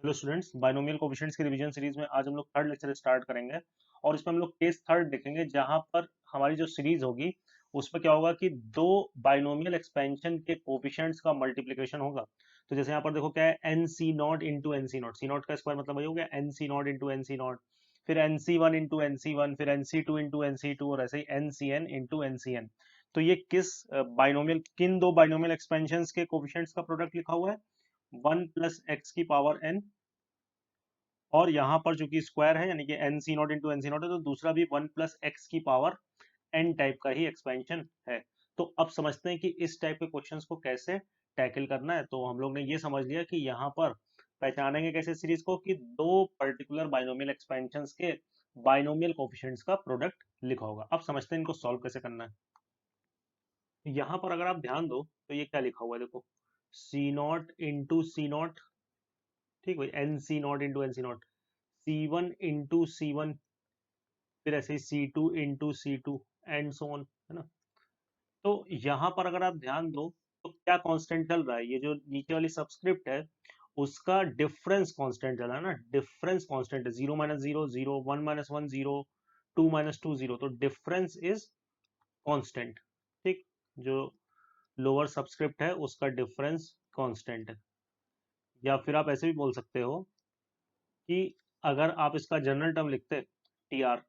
Hello students, binomial coefficients की revision series में आज हम लोग थर्ड लेक्चर स्टार्ट करेंगे। और इसमें हम लोग केस थर्ड देखेंगे, जहां पर हमारी जो सीरीज होगी उसमें क्या होगा कि दो बाइनोमियल एक्सपेंशन के कोएफिशिएंट्स का मल्टीप्लिकेशन होगा। तो जैसे यहाँ पर देखो क्या है, N C not into N C not, C not का स्क्वायर मतलब वही हो गया n C not into N C not, फिर n C one into N C one, फिर n C two into N C two, और ऐसे ही n C n into N C n. तो ये बाइनोमियल किन दो बाइनोमियल एक्सपेंशन के कोएफिशिएंट्स का प्रोडक्ट लिखा हुआ है, वन प्लस एक्स की पावर एन, और यहाँ पर चूंकि स्क्वायर है यानी कि N C not into N C not है, तो दूसरा भी वन प्लस एक्स की पावर एन टाइप का ही एक्सपेंशन है। तो अब समझते हैं कि इस टाइप के क्वेश्चंस को कैसे टैकल करना है। तो हम लोग ने ये समझ लिया कि यहाँ पर पहचानेंगे कैसे सीरीज को कि दो पर्टिकुलर बाइनोमियल एक्सपेंशंस के बाइनोमियल कोफिशिएंट्स का प्रोडक्ट लिखा होगा। अब समझते हैं इनको सॉल्व कैसे करना है। यहाँ पर अगर आप ध्यान दो तो ये क्या लिखा हुआ है, देखो C not into C not, ठीक भाई, N C not into N C not, C one into C one, फिर ऐसे ही C2 into C2 and so on, है ना। तो यहाँ पर अगर आप ध्यान दो तो क्या कांस्टेंट चल रहा है, ये जो नीचे वाली सबस्क्रिप्ट है उसका डिफरेंस कांस्टेंट चल रहा है ना। डिफरेंस कांस्टेंट है, zero minus zero zero, one minus one zero, two minus two zero, तो डिफरेंस इज कांस्टेंट। ठीक, जो लोअर सबस्क्रिप्ट है उसका डिफरेंस कांस्टेंट है। या फिर आप ऐसे भी बोल सकते हो कि अगर आप इसका जनरल टर्म लिखते टी आर,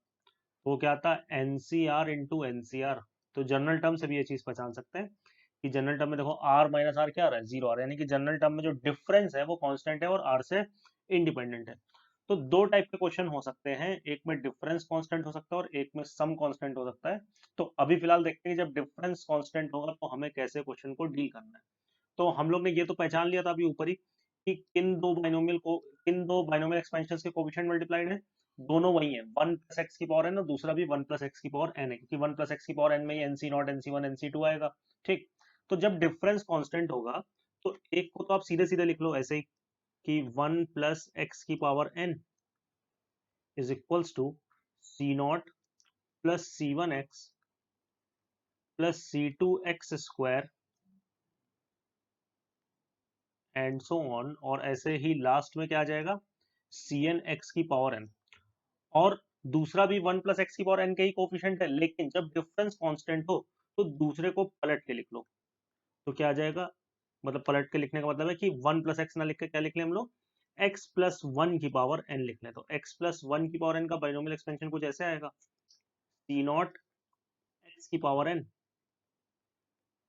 वो क्या आता है N C R into N C R. तो जनरल टर्म से भी ये चीज पहचान सकते हैं कि जनरल टर्म में देखो आर माइनस आर क्या आ रहा है, जीरो आ रहा है, यानी कि जनरल टर्म में जो डिफरेंस है वो कांस्टेंट है और आर से इंडिपेंडेंट है। तो दो टाइप के क्वेश्चन हो सकते हैं, एक में डिफरेंस कांस्टेंट हो सकता है और एक में सम कांस्टेंट हो सकता है। तो अभी फिलहाल देखते हैं कि जब डिफरेंस कांस्टेंट होगा तो हमें कैसे क्वेश्चन को डील करना है। तो हम लोग ने ये तो पहचान लिया था अभी ऊपर ही कि किन दो बाइनोमियल एक्सपेंशन के कोफिशिएंट मल्टीप्लाइड है। दोनों वही है, वन प्लस एक्स की पावर एन और दूसरा भी वन प्लस एक्स की पावर एन है, क्योंकि वन प्लस एक्स की पावर एन में ही n C not n C one n C two आएगा। ठीक, तो जब डिफरेंस कांस्टेंट होगा तो एक को तो आप सीधे सीधे लिख लो ऐसे ही कि वन प्लस एक्स की power N is equals to C not plus C one x plus C two x square and so on, और ऐसे ही लास्ट में क्या आ जाएगा, सी एन एक्स की पावर एन। और दूसरा भी वन प्लस एक्स की पावर एन के ही कोफिशिएंट है, लेकिन जब डिफरेंस कांस्टेंट हो तो दूसरे को पलट के लिख लो। तो क्या आ जाएगा, मतलब पलट के लिखने का मतलब है कि वन प्लस एक्स ना लिख के क्या लिख लें हम लोग, एक्स प्लस वन की पावर एन लिख लें। तो एक्स प्लस वन की पावर एन का बाइनोमियल एक्सपेंशन कुछ ऐसे आएगा, सी नॉट एक्स की power n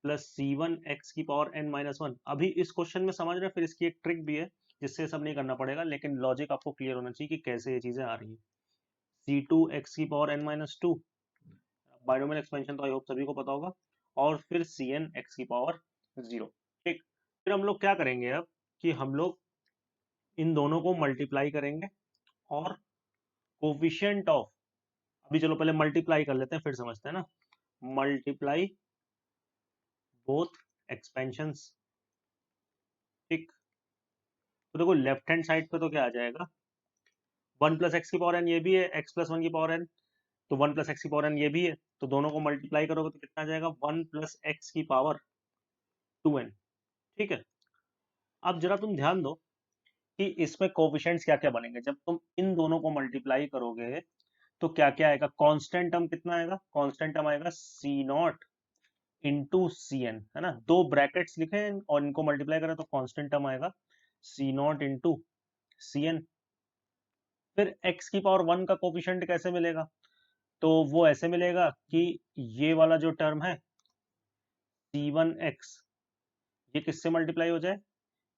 plus C one x की पावर एन माइनस वन। अभी इस क्वेश्चन में समझ रहे हैं, फिर इसकी एक ट्रिक भी है जिससे सब नहीं करना पड़ेगा, लेकिन लॉजिक आपको क्लियर होना चाहिए कि कैसे ये चीजें आ रही है। सी टू एक्स की power N minus two, binomial expansion तो आई होप सभी को पता होगा, और फिर सी एन एक्स की पावर जीरो। ठीक, फिर हम लोग क्या करेंगे अब कि हम लोग इन दोनों को मल्टीप्लाई करेंगे और कोफिशिएंट ऑफ, अभी चलो पहले मल्टीप्लाई कर लेते हैं फिर समझते हैं ना। Multiply both expansions. ठीक, तो देखो लेफ्ट हैंड साइड पे तो क्या आ जाएगा, वन प्लस एक्स की पावर एन ये भी है, एक्स प्लस वन की पावर एन, तो वन प्लस एक्स की पावर एन ये भी है, तो दोनों को मल्टीप्लाई करोगे तो कितना आ जाएगा, वन प्लस एक्स की पावर टू एन। ठीक है, अब जरा तुम ध्यान दो कि इसमें कोफिशिएंट्स क्या क्या बनेंगे जब तुम इन दोनों को मल्टीप्लाई करोगे। तो क्या क्या आएगा, कांस्टेंट टर्म कितना आएगा, कांस्टेंट टर्म आएगा सी नॉट इंटू सी एन, है ना, दो ब्रैकेट्स लिखे हैं और इनको मल्टीप्लाई करें तो कांस्टेंट टर्म आएगा सी नॉट इंटू सी एन। फिर x की पावर वन का कोफिशिएंट कैसे मिलेगा, तो वो ऐसे मिलेगा कि ये वाला जो टर्म है सी वन एक्स, ये किससे मल्टीप्लाई हो जाए,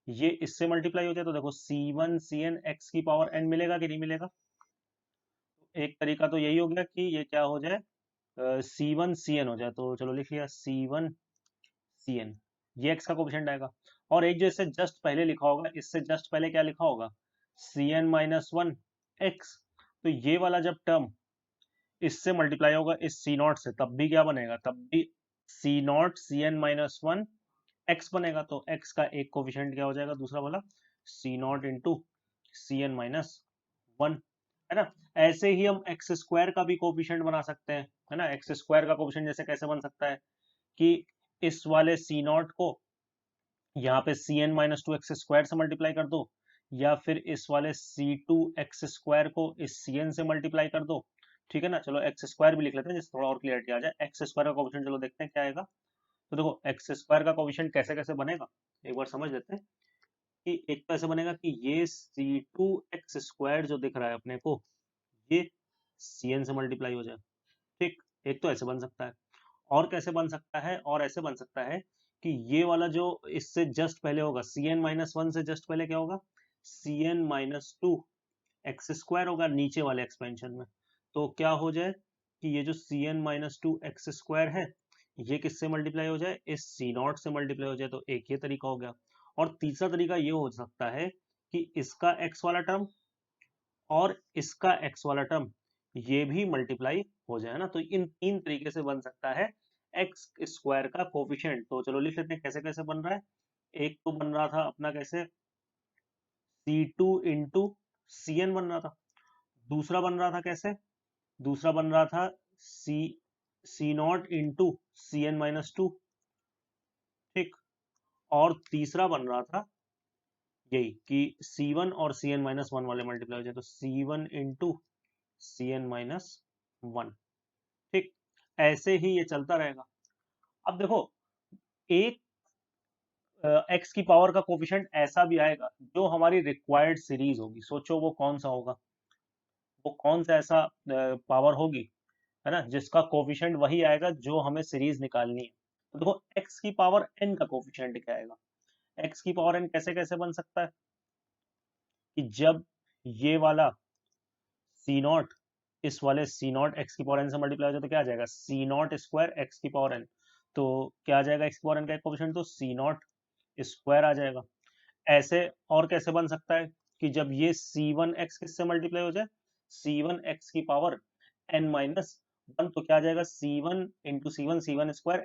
ये इससे मल्टीप्लाई हो जाए, तो देखो C one C N x की पावर एन मिलेगा कि नहीं मिलेगा। एक तरीका तो यही हो गया कि ये क्या हो जाए, सी वन सी एन हो जाए, तो चलो लिख लिया सी वन सी एन, ये एक्स का कोफिशिएंट आएगा। और एक जो इससे जस्ट पहले लिखा होगा, इससे जस्ट पहले क्या लिखा होगा, C N minus one X, तो ये वाला जब टर्म इससे मल्टीप्लाई होगा इस सी नॉट से, तब भी क्या बनेगा, तब भी C not C N minus one x बनेगा। तो एक्स का एक कोफिशिएंट क्या हो जाएगा, दूसरा वाला C not into C N minus one, है ना। ऐसे ही हम एक्स स्क्वायर का भी कोफिशिएंट बना सकते हैं, है ना। एक्स स्क्वायर का कोफिशिएंट जैसे कैसे बन सकता है कि इस वाले सी नॉट को यहाँ पे C N minus two x square से मल्टीप्लाई कर दो, या फिर इस वाले c2x² को इस cn से मल्टीप्लाई कर दो, ठीक है ना। चलो x² भी लिख लेते हैं जिससे थोड़ा और क्लियरिटी आ जाए। x² का कोफिशिएंट चलो देखते हैं क्या आएगा। तो देखो x² का कोफिशिएंट कैसे कैसे बनेगा एक बार समझ लेते हैं। कि एक तो ऐसे बनेगा कि ये c2x² जो दिख रहा है अपने को, ये cn से मल्टीप्लाई हो जाए, ठीक। एक तो ऐसे बन सकता है। और कैसे बन सकता है, और ऐसे बन सकता है कि ये वाला जो इससे जस्ट पहले होगा, cn-1 से जस्ट पहले क्या होगा, cn-2x² होगा नीचे वाले एक्सपेंशन में। तो क्या हो जाए कि ये जो cn-2x² है, ये किससे मल्टीप्लाई हो जाए, इस c0 से मल्टीप्लाई हो जाए। तो एक ये तरीका हो गया। और तीसरा तरीका ये हो सकता है कि इसका x वाला टर्म और इसका x वाला टर्म ये भी मल्टीप्लाई हो जाए ना। तो इन तीन तरीके से बन सकता है x² का कोफिशिएंट। तो चलो लिख लेते हैं कैसे कैसे बन रहा है। एक तो बन रहा था अपना कैसे, c2 इंटू cn बन रहा था। दूसरा बन रहा था कैसे, दूसरा बन रहा था c0 इंटू cn-2, ठीक। और तीसरा बन रहा था यही कि c1 और cn-1 वाले मल्टीप्लाई हो जाए, तो c1 इंटू cn-1, ठीक। ऐसे ही ये चलता रहेगा। अब देखो, एक x की पावर का कोफिशिएंट ऐसा भी आएगा जो हमारी रिक्वायर्ड सीरीज होगी। सोचो वो कौन सा होगा, वो कौन सा ऐसा पावर होगी, है ना, जिसका कोफिशिएंट वही आएगा जो हमें सीरीज निकालनी है। तो देखो x की पावर n का कोफिशिएंट क्या आएगा। x की पावर n कैसे कैसे बन सकता है कि जब ये वाला c0 इस वाले c0 x की पावर n से मल्टीप्लाई हो जाए तो क्या आ जाएगा, c0² x की पावर n। तो क्या आ जाएगा x की पावर n का एक कोफिशिएंट, तो c0² आ जाएगा। ऐसे और कैसे बन सकता है कि जब ये c1x किससे मल्टीप्लाई हो जाए, c1x की पावर n-1, तो क्या आ जाएगा c1 इंटू c1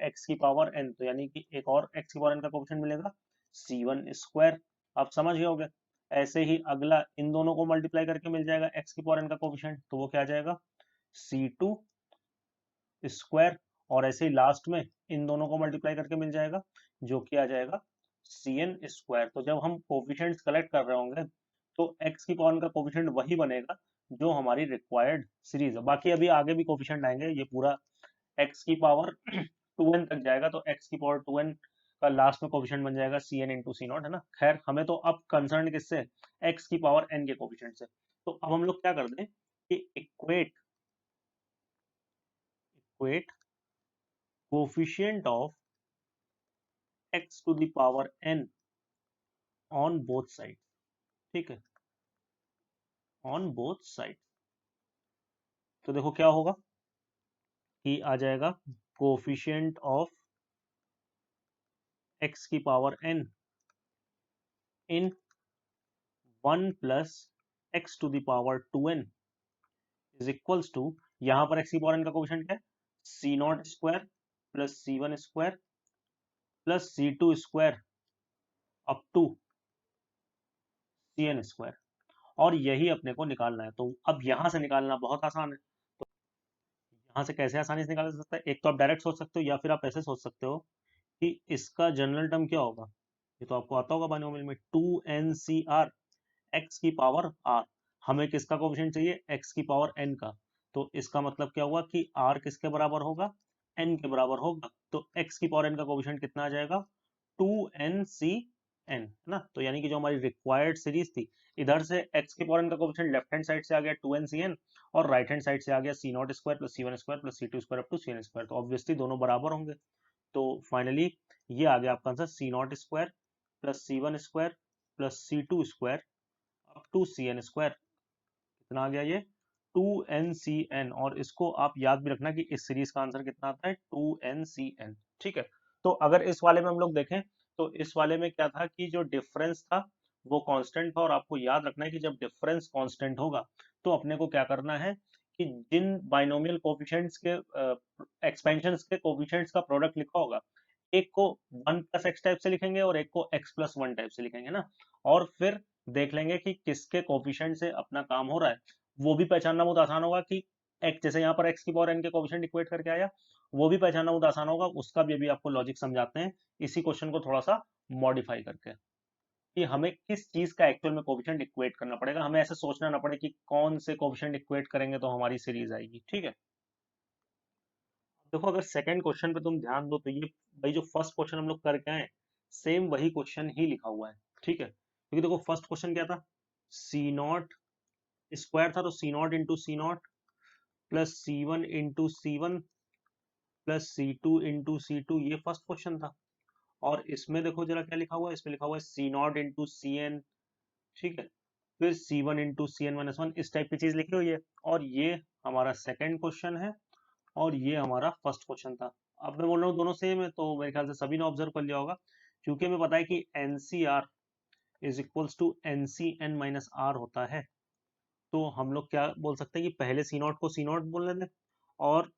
x की पावर n। तो यानी कि एक और x की पावर n का कोफिशिएंट मिलेगा c1²। आप समझ गए होगे। ऐसे ही अगला इन दोनों को मल्टीप्लाई करके मिल जाएगा x की पावर n का कोफिशिएंट, तो वो क्या आ जाएगा c2²। और ऐसे ही लास्ट में इन दोनों को मल्टीप्लाई करके मिल जाएगा जो कि आ जाएगा cn²। तो जब हम कोफिशिएंट्स कलेक्ट कर रहे होंगे तो x की पावर का कोफिशिएंट वही बनेगा जो हमारी रिक्वायर्ड सीरीज है। बाकी अभी आगे भी कोफिशिएंट आएंगे, ये पूरा x की पावर 2n तक जाएगा, तो x की पावर 2n का लास्ट में कोफिशिएंट बन जाएगा cn इंटू c0, है ना। खैर हमें तो अब कंसर्न किससे है, x की पावर n के कोफिशिएंट से। तो अब हम लोग क्या कर दें कि equate equate coefficient of x to the power n on both side, ठीक है, ऑन बोथ साइड। तो देखो क्या होगा कि आ जाएगा कोफिशिएंट ऑफ x की power n in 1 plus x to the power 2n is equals to, यहां पर x की पावर n का कोफिशिएंट क्या है, c0² plus c1² plus c2² up to cn²। और यही अपने को निकालना है। तो अब यहां से निकालना बहुत आसान है। तो यहाँ से कैसे आसानी से निकाला जा सकता है, एक तो आप डायरेक्ट सोच सकते हो या फिर आप ऐसे सोच सकते हो कि इसका जनरल टर्म क्या होगा। ये तो आपको आता होगा बाइनोमियल में, 2ncr x की पावर r। हमें किसका कोफिशिएंट चाहिए, x की पावर n का। तो इसका मतलब क्या हुआ कि r किसके बराबर होगा, n के बराबर होगा। तो x की पावर n का कोफिशिएंट कितना आ जाएगा, 2ncn, है ना। तो यानी कि जो हमारी रिक्वायर्ड सीरीज थी, इधर से x की पावर n का कोफिशिएंट लेफ्ट हैंड साइड से आ गया 2ncn, और राइट हैंड साइड से आ गया c0² plus c1² plus c2² up to cn²। तो ऑब्वियसली दोनों बराबर होंगे। तो फाइनली ये आ गया आपका answer, c0² plus c1² plus c2² up to cn²। कितना आ गया ये, 2ncn। और इसको आप याद भी रखना कि इस सीरीज का आंसर कितना आता है, 2ncn, ठीक है। तो अगर इस वाले में हम लोग देखें तो इस वाले में क्या था कि जो डिफरेंस था वो कांस्टेंट था। और आपको याद रखना है कि जब डिफरेंस कांस्टेंट होगा तो अपने को क्या करना है कि जिन बाइनोमियल कोफिशिएंट्स के एक्सपेंशंस के कोफिशिएंट्स का प्रोडक्ट लिखा होगा, एक को 1 प्लस एक्स टाइप से लिखेंगे और एक को x प्लस 1 टाइप से लिखेंगे ना। और फिर देख लेंगे कि किसके कोफिशिएंट से अपना काम हो रहा है। वो भी पहचानना बहुत आसान होगा कि x, जैसे यहाँ पर x की पावर n के कोफिशिएंट इक्वेट करके आया, वो भी पहचानना बहुत आसान होगा। उसका भी अभी आपको लॉजिक समझाते हैं इसी क्वेश्चन को थोड़ा सा मॉडिफाई करके। कि हमें किस चीज का एक्चुअल में कोफिशिएंट इक्वेट करना पड़ेगा, हमें ऐसे सोचना ना पड़े कि कौन से कोफिशिएंट इक्वेट करेंगे तो हमारी सीरीज आएगी। ठीक है, देखो अगर सेकंड क्वेश्चन पे तुम ध्यान दो तो ये भाई जो फर्स्ट क्वेश्चन हम लोग करके आए सेम वही क्वेश्चन ही लिखा हुआ है। ठीक है, क्योंकि देखो फर्स्ट क्वेश्चन क्या था, सी नॉट स्क्वायर था, तो C not into C not plus C one into C one plus C two into C two, ये फर्स्ट क्वेश्चन था। और इसमें देखो जरा क्या लिखा हुआ है, इसमें लिखा हुआ है C not into C n. ठीक है, फिर C one into C N minus one, इस टाइप की चीज लिखी हुई है। और ये हमारा सेकंड क्वेश्चन है और ये हमारा फर्स्ट क्वेश्चन था। अब मैं बोल रहा हूँ दोनों सेम है, तो मेरे ख्याल से सभी ने ऑब्जर्व कर लिया होगा, क्योंकि हमें पता है कि N C R is equals to N C N minus R होता है। तो हम लोग क्या बोल सकते हैं कि पहले सी नॉट को सी नॉट बोलने दें और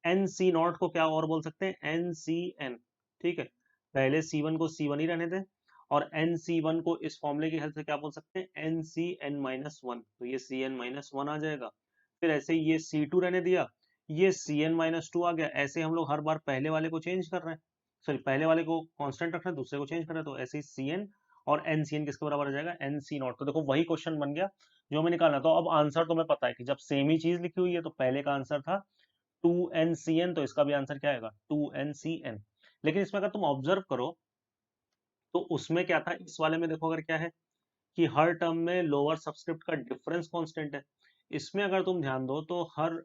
एन सी नॉट को क्या और बोल सकते हैं, एन सी एन। ठीक है, पहले सी वन को सी वन ही रहने दें और एन सी वन को इस फॉर्मूले की हेल्प से क्या बोल सकते हैं, N C N minus one, तो ये सी एन माइनस वन आ जाएगा। फिर ऐसे ही ये सी टू रहने दिया, ये सी एन माइनस टू आ गया। ऐसे हम लोग हर बार पहले वाले को चेंज कर रहे हैं, सॉरी पहले वाले को कांस्टेंट रख रहे हैं, दूसरे को चेंज कर रहे हैं, तो ऐसे ही सी एन और एन सी एन किसके बराबर आ जाएगा, एन सी नॉट। तो देखो वही क्वेश्चन बन गया जो हमें निकालना। तो अब आंसर तो हमें पता है कि जब सेम ही चीज लिखी हुई है तो पहले का आंसर था 2NCN, तो इसका भी आंसर क्या आएगा 2NCN। लेकिन इसमें अगर तुम ऑब्जर्व करो तो उसमें क्या था, इस वाले में देखो अगर क्या है कि हर टर्म में लोअर सबस्क्रिप्ट का डिफरेंस कांस्टेंट है। इसमें अगर तुम ध्यान दो तो हर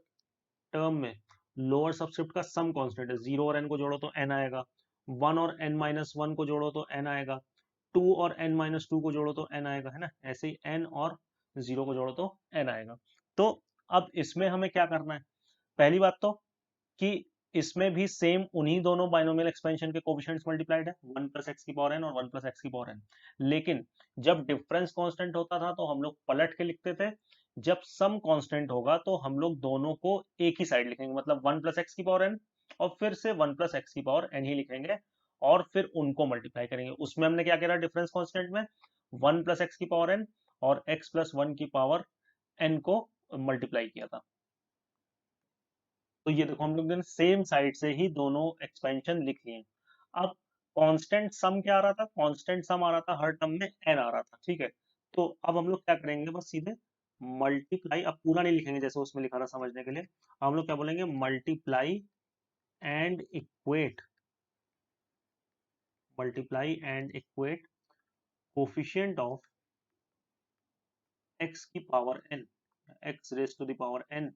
टर्म में लोअर सबस्क्रिप्ट का सम कांस्टेंट है, जीरो और एन को जोड़ो तो एन आएगा, वन और एन माइनस वन को जोड़ो तो एन आएगा, टू और एन माइनस टू को जोड़ो तो एन आएगा, है ना। ऐसे ही एन और जीरो को जोड़ो तो एन आएगा। तो अब इसमें हमें क्या करना है, पहली बात तो कि इसमें भी सेम उन्हीं दोनों बाइनोमियल एक्सपेंशन के कोफिशिएंट्स मल्टीप्लाइड है, वन प्लस एक्स की पावर एन और वन प्लस एक्स की पावर एन। लेकिन जब डिफरेंस कांस्टेंट होता था तो हम लोग पलट के लिखते थे, जब सम कांस्टेंट होगा तो हम लोग दोनों को एक ही साइड लिखेंगे, मतलब वन प्लस एक्स की पावर एन और फिर से वन प्लस एक्स की पावर एन ही लिखेंगे और फिर उनको मल्टीप्लाई करेंगे। उसमें हमने क्या किया डिफरेंस कांस्टेंट में, वन प्लस एक्स की पावर एन और एक्स प्लस वन की पावर एन को मल्टीप्लाई किया था। तो ये देखो हम लोग ने सेम साइड से ही दोनों एक्सपेंशन लिख लिए। अब कांस्टेंट सम क्या आ रहा था, कांस्टेंट सम आ रहा था हर टर्म में एन आ रहा था। ठीक है, तो अब हम लोग क्या करेंगे, बस सीधे मल्टीप्लाई, अब पूरा नहीं लिखेंगे जैसे उसमें लिखा था समझने के लिए, हम लोग क्या बोलेंगे, multiply and equate, multiply and equate coefficient of x की power n, x raise to the power n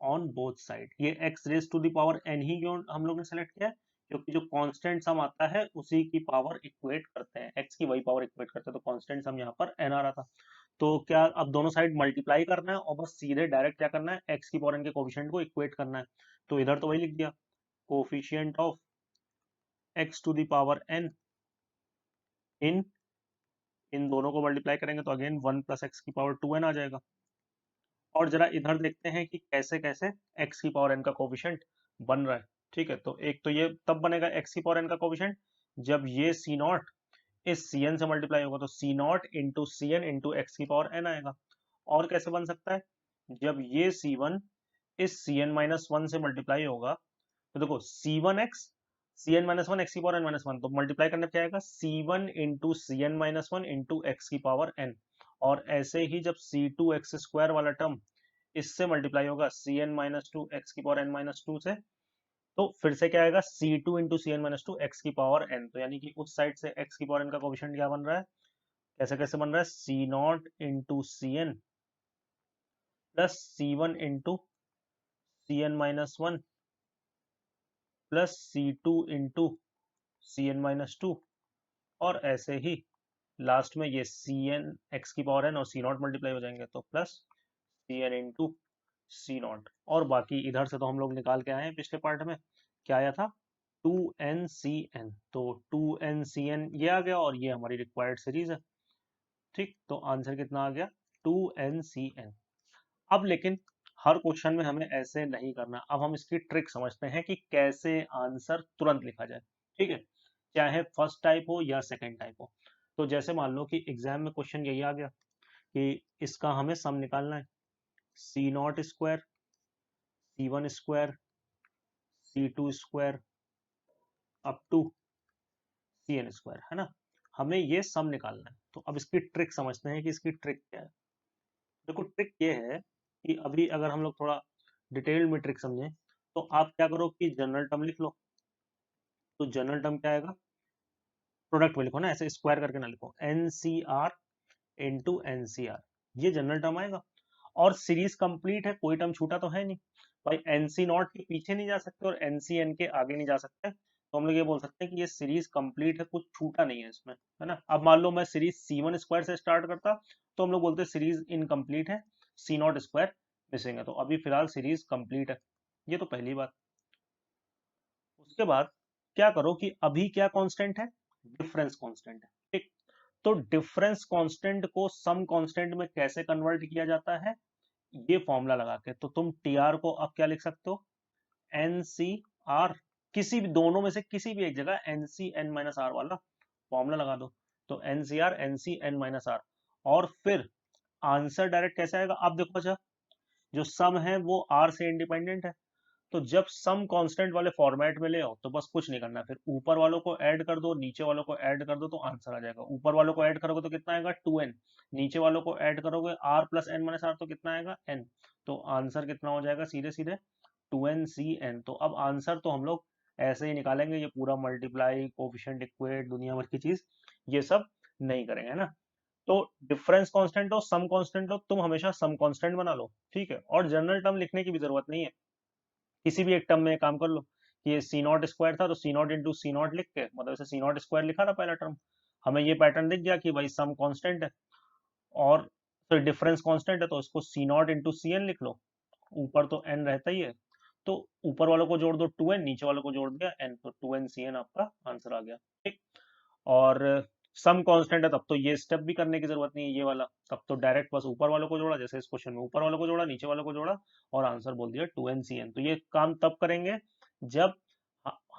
on both side. ये x raise to the power n ही क्यों हम लोग ने सेलेक्ट किया है, क्योंकि जो कांस्टेंट सम आता है उसी की पावर इक्वेट करते हैं, एक्स की वही पावर इक्वेट करते हैं, तो कांस्टेंट सम यहाँ पर एन आ रहा था। तो क्या अब दोनों साइड मल्टीप्लाई करना है और बस सीधे डायरेक्ट क्या करना है, एक्स की पावर एन के कोफिशिएंट को इक्वेट करना है। तो इधर तो वही लिख दिया, coefficient of x to the power n in, इन दोनों को मल्टीप्लाई करेंगे तो अगेन वन प्लस एक्स की पावर टू एन आ जाएगा। और जरा इधर देखते हैं कि कैसे कैसे x की पावर n का कोफिशिएंट बन रहा है। ठीक है, तो एक तो ये तब बनेगा x की पावर n का कोफिशिएंट जब ये सी नॉट इस सी एन से मल्टीप्लाई होगा, तो C not into C n into x की पावर n आएगा। और कैसे बन सकता है, जब ये सी वन इस सी एन माइनस वन से मल्टीप्लाई होगा, तो देखो C one x C N minus one x की पावर एन माइनस वन, तो मल्टीप्लाई करने पे क्या आएगा, C one into C N minus one into x की पावर एन। और ऐसे ही जब सी टू एक्स स्क्वायर वाला टर्म इससे मल्टीप्लाई होगा C N minus two x की पावर एन माइनस टू से, तो फिर से क्या आएगा, C two into C N minus two x की पावर एन। तो यानी कि उस साइड से एक्स की पावर एन का कोफिशिएंट क्या बन रहा है, कैसे कैसे बन रहा है, C not into C n plus C one into C N minus one plus C two into C N minus two. और ऐसे ही लास्ट में ये सी एन एक्स की पावर एन और सी नॉट मल्टीप्लाई हो जाएंगे, तो plus C n into C naught. और बाकी इधर से तो हम लोग निकाल के आए हैं पिछले पार्ट में, क्या आया था, टू एन सी एन, तो टू एन सी एन ये आ गया और ये हमारी रिक्वायर्ड सीरीज है। ठीक, तो आंसर कितना आ गया, टू एन सी एन। अब लेकिन हर क्वेश्चन में हमें ऐसे नहीं करना, अब हम इसकी ट्रिक समझते हैं कि कैसे आंसर तुरंत लिखा जाए। ठीक है, चाहे फर्स्ट टाइप हो या सेकंड टाइप हो। तो जैसे मान लो कि एग्जाम में क्वेश्चन यही आ गया कि इसका हमें सम निकालना है, C not square C one square C two square up to C n square, है ना। हमें ये सम निकालना है। तो अब इसकी ट्रिक समझते हैं कि इसकी ट्रिक क्या है। देखो ट्रिक ये है कि अभी अगर हम लोग थोड़ा डिटेल में ट्रिक समझें, तो आप क्या करो कि जनरल टर्म लिख लो। तो जनरल टर्म क्या आएगा, प्रोडक्ट में लिखो ना, ऐसे स्क्वायर करके ना लिखो, N C R into N C R, ये जनरल टर्म आएगा। और सीरीज कंप्लीट है, कोई टर्म छूटा तो है नहीं भाई, एन सी नॉट के पीछे नहीं जा सकते और एन सी एन के आगे नहीं जा सकते, तो हम लोग ये बोल सकते हैं कि ये सीरीज कंप्लीट है, कुछ छूटा नहीं है इसमें, है ना। अब मान लो मैं सीरीज सी वन स्क्वायर से स्टार्ट करता, तो हम लोग बोलते सीरीज इनकम्प्लीट है, सी नॉट स्क्वायर मिसिंग है, तो अभी फिलहाल सीरीज कंप्लीट है। ये तो पहली बात। उसके बाद क्या करो कि अभी क्या कांस्टेंट है, डिफरेंस कांस्टेंट है, ठीक। तो डिफरेंस कांस्टेंट को सम कांस्टेंट में कैसे कन्वर्ट किया जाता है, ये फॉर्मूला लगा के। तो तुम टी आर को अब क्या लिख सकते हो, एन सी आर, किसी भी दोनों में से किसी भी एक जगह N C N minus R वाला फॉर्मूला लगा दो। तो N C N minus R, और फिर आंसर डायरेक्ट कैसे आएगा, आप देखो। अच्छा, जो सम है वो आर से इंडिपेंडेंट है, तो जब सम कांस्टेंट वाले फॉर्मेट में ले आओ तो बस कुछ नहीं करना, फिर ऊपर वालों को ऐड कर दो, नीचे वालों को ऐड कर दो, तो आंसर आ जाएगा। ऊपर वालों को ऐड करोगे तो कितना आएगा, 2n, नीचे वालों को ऐड करोगे r plus N minus R, तो कितना आएगा, n। तो आंसर कितना हो जाएगा, सीधे सीधे 2n तो अब आंसर तो हम लोग ऐसे ही निकालेंगे, ये पूरा मल्टीप्लाई कोफिशिएंट इक्वेट दुनिया भर की चीज ये सब नहीं करेंगे, है ना। तो डिफरेंस कांस्टेंट हो सम कांस्टेंट हो, तुम हमेशा सम कांस्टेंट बना लो, ठीक है। और जनरल टर्म लिखने की भी जरूरत नहीं है, किसी भी एक टर्म में काम कर लो कि ये सी नॉट स्क्वायर था, तो C not into C not लिख के, मतलब इसे सी नॉट स्क्वायर लिखा था पहला टर्म, हमें ये पैटर्न दिख गया कि भाई सम कांस्टेंट है और फिर डिफरेंस कांस्टेंट है, तो इसको सी नॉट इंटू सी एन लिख लो, ऊपर तो एन रहता ही है, तो ऊपर वालों को जोड़ दो 2n, नीचे वालों को जोड़ दिया n, तो 2n सी एन आपका आंसर आ गया, ठीक। और सम कांस्टेंट है तब तो ये स्टेप भी करने की जरूरत नहीं है ये वाला, तब तो डायरेक्ट बस ऊपर वालों को जोड़ा, जैसे इस क्वेश्चन में ऊपर वालों को जोड़ा, नीचे वालों को जोड़ा और आंसर बोल दिया 2n। तो ये काम तब करेंगे जब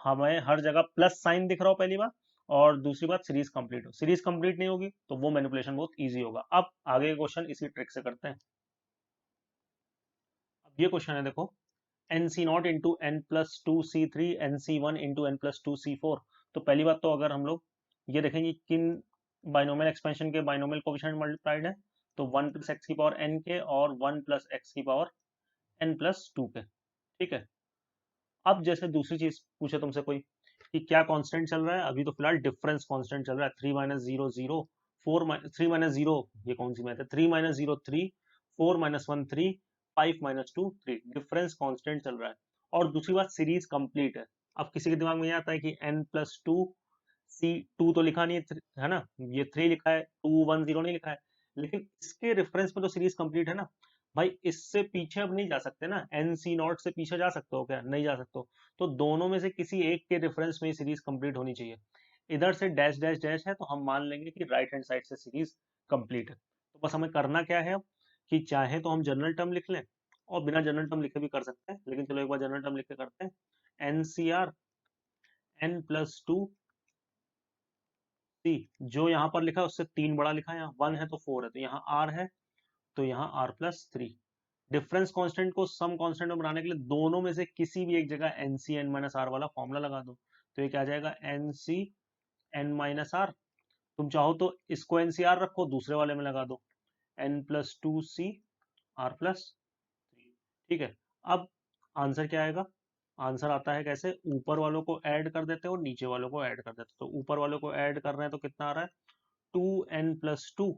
हमें हर जगह प्लस साइन दिख रहा हो, पहली बात, और दूसरी बात सीरीज कंप्लीट हो। सीरीज कंप्लीट नहीं होगी तो वो मैनिपुलेशन बहुत ईजी होगा। अब आगे क्वेश्चन इसी ट्रिक से करते हैं। अब ये क्वेश्चन है, देखो, N C not into N plus two C three N C one into N plus two C four. तो पहली बात तो अगर हम लोग ये देखेंगे किन बाइनोमियल एक्सपेंशन के बाइनोमियल कोफिशिएंट मल्टीप्लाइड है, तो वन प्लस एक्स की पावर एन के और वन प्लस एक्स की पावर एन प्लस टू के, ठीक है। अब जैसे दूसरी चीज पूछे तुमसे कोई कि क्या कांस्टेंट चल रहा है, अभी तो फिलहाल डिफरेंस कांस्टेंट चल रहा है, 3 - 0 0 4 3 - 0, ये कौन सी मैथ है, 3 - 0 3 4 - 1 3 5 - 2 3, डिफरेंस कांस्टेंट चल रहा है। और दूसरी बात सीरीज कंप्लीट है। अब किसी के दिमाग में ये आता है कि n plus two C two तो लिखा नहीं है, है ना, ये 3 लिखा है, 2 1 0 नहीं लिखा है, लेकिन इसके रेफरेंस में तो सीरीज कंप्लीट है ना भाई, इससे पीछे अब नहीं जा सकते ना, एन सी नॉट से पीछे जा सकते हो क्या, नहीं जा सकते हो। तो दोनों में से किसी एक के रेफरेंस में सीरीज कंप्लीट होनी चाहिए। इधर से डैश डैश डैश है, तो हम मान लेंगे कि राइट हैंड साइड से सीरीज कंप्लीट है। तो बस हमें करना क्या है अब, कि चाहे तो हम जनरल टर्म लिख लें और बिना जनरल टर्म लिखे भी कर सकते हैं, लेकिन चलो एक बार जनरल टर्म लिख के करते हैं। N C r n plus two C, जो यहाँ पर लिखा है उससे 3 बड़ा लिखा है, यहाँ 1 है तो 4 है, तो यहाँ आर है, तो यहाँ R plus three. Difference constant को सम कांस्टेंट में बनाने के लिए दोनों में से किसी भी एक जगह N C N minus R वाला फॉर्मूला लगा दो। तो ये क्या आ जाएगा, N C N minus R, तुम चाहो तो इसको एन सी आर रखो, दूसरे वाले में लगा दो N plus two C R plus three, ठीक है। अब आंसर क्या आएगा, आंसर आता है कैसे, ऊपर वालों को ऐड कर देते हैं और नीचे वालों को ऐड कर देते हैं। तो ऊपर वालों को ऐड कर रहे हैं तो कितना आ रहा है, 2n+2,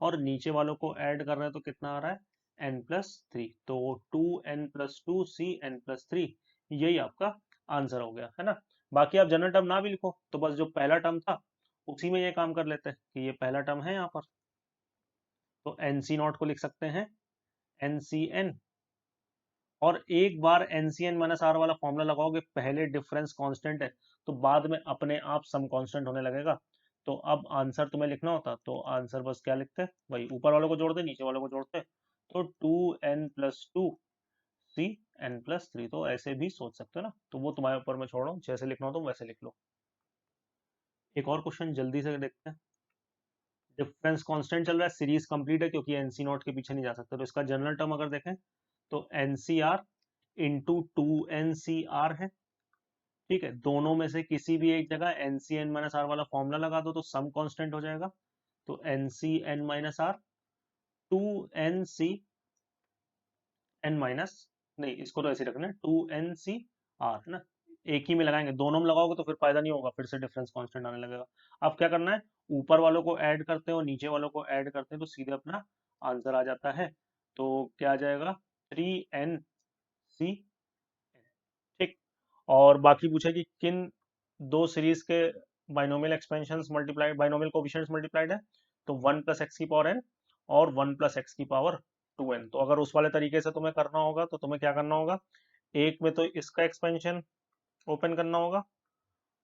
और नीचे वालों को ऐड कर रहे हैं तो कितना आ रहा है, n+3। तो 2n+2 c n+3, यही आपका आंसर हो गया, है ना। बाकी आप जनरल टर्म ना भी लिखो, तो बस जो पहला टर्म था उसी में ये काम कर लेते हैं कि ये पहला टर्म है यहाँ पर, तो एन सी नॉट को लिख सकते हैं एन सी एन, और एक बार एनसीएन माइनस आर वाला फॉर्मूला लगाओगे, पहले डिफरेंस कांस्टेंट है तो बाद में अपने आप सम कांस्टेंट होने लगेगा। तो अब आंसर तुम्हें लिखना होता तो आंसर बस क्या लिखते हैं भाई, ऊपर वालों को जोड़ते नीचे वालों को जोड़ते, तो 2n+2 c n+3, तो ऐसे भी सोच सकते हो ना, तो वो तुम्हारे ऊपर मैं छोड़ रहा हूँ, जैसे लिखना हो तो वैसे लिख लो। एक और क्वेश्चन जल्दी से देखते हैं। डिफरेंस कांस्टेंट चल रहा है, सीरीज कंप्लीट है क्योंकि एनसी नॉट के पीछे नहीं जा सकते, तो इसका जनरल टर्म अगर देखें तो एनसीआर इंटू 2 NCR है, ठीक है, दोनों में से किसी भी एक जगह N C N minus R वाला फॉर्मूला लगा दो तो सम कांस्टेंट हो जाएगा। तो N C N minus R to N C N minus, नहीं इसको तो ऐसे ही रखना है, टू एन सी आर है ना। एक ही में लगाएंगे, दोनों में लगाओगे तो फिर फायदा नहीं होगा, फिर से डिफरेंस कांस्टेंट आने लगेगा। अब क्या करना है, ऊपर वालों को ऐड करते हैं और नीचे वालों को ऐड करते हैं तो सीधे अपना आंसर आ जाता है। तो क्या आ जाएगा, 3nc। ठीक। और बाकी पूछा कि किन दो सीरीज के binomial expansions multiplied, binomial coefficients multiplied है। तो 1 + x⁴n और 1 + x⁴2n। तो अगर उस वाले तरीके से तुम्हें करना होगा तो तुम्हें क्या करना होगा, एक में तो इसका एक्सपेंशन ओपन करना होगा